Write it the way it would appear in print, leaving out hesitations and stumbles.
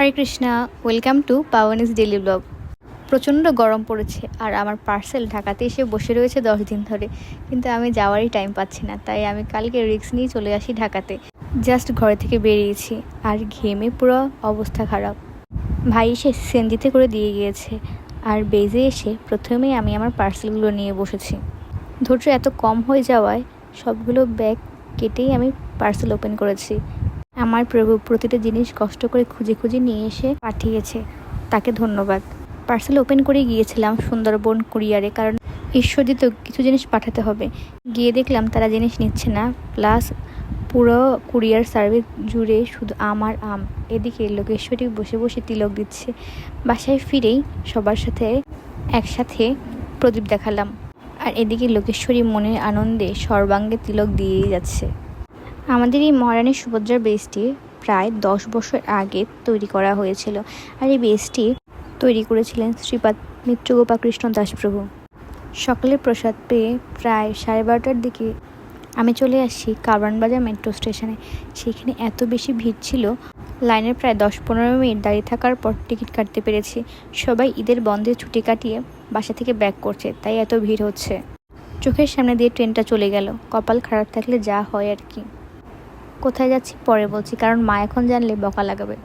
Hare Krishna, welcome to পাওয়ানিস daily blog. প্রচণ্ড গরম পড়েছে আর আমার পার্সেল ঢাকাতে এসে বসে রয়েছে 10 দিন ধরে, কিন্তু আমি যাওয়ারই টাইম পাচ্ছি না। তাই আমি কালকে রিস্ক নিয়ে চলে আসি ঢাকাতে। জাস্ট ঘরে থেকে বেরিয়েছি আর ঘেমে পুরো অবস্থা খারাপ। ভাই এসে সিএনজিতে করে দিয়ে গিয়েছে আর বেজে এসে প্রথমেই আমি আমার পার্সেলগুলো নিয়ে বসেছি। ধৈর্য এত কম হয়ে যাওয়ায় সবগুলো ব্যাগ কেটেই আমি পার্সেল ওপেন করেছি। আমার প্রভু প্রতিটা জিনিস কষ্ট করে খুঁজে খুঁজে নিয়ে এসে পাঠিয়েছে, তাকে ধন্যবাদ। পার্সেল ওপেন করে গিয়েছিলাম সুন্দরবন কুরিয়ারে, কারণ ঈশ্বরদীতে কিছু জিনিস পাঠাতে হবে। গিয়ে দেখলাম তারা জিনিস নিচ্ছে না, প্লাস পুরো কুরিয়ার সার্ভিস জুড়ে শুধু আম আর আম। এদিকে লোকেশ্বরী বসে বসে তিলক দিচ্ছে। বাসায় ফিরেই সবার সাথে একসাথে প্রদীপ দেখালাম, আর এদিকে লোকেশ্বরী মনের আনন্দে সর্বাঙ্গে তিলক দিয়েই যাচ্ছে। আমাদের এই মহারানী সুভদ্রার বেসটি প্রায় 10 বছর আগে তৈরি করা হয়েছিল, আর এই বেসটি তৈরি করেছিলেন শ্রীপাদ মিত্রগোপাকৃষ্ণ দাসপ্রভু। সকালের প্রসাদ পেয়ে প্রায় 12:30টার দিকে আমি চলে আসি কারওয়ানবাজার মেট্রো স্টেশনে। সেখানে এত বেশি ভিড় ছিল, লাইনের প্রায় 10-15 মিনিট দাঁড়িয়ে থাকার পর টিকিট কাটতে পেরেছি। সবাই ঈদের বন্ধে ছুটি কাটিয়ে বাসা থেকে ব্যাক করছে, তাই এত ভিড় হচ্ছে। চোখের সামনে দিয়ে ট্রেনটা চলে গেল। কপাল খারাপ থাকলে যা হয় আর কি। কোথায় যাচ্ছি পরে বলছি, কারণ মা এখন জানলে বকা লাগাবে।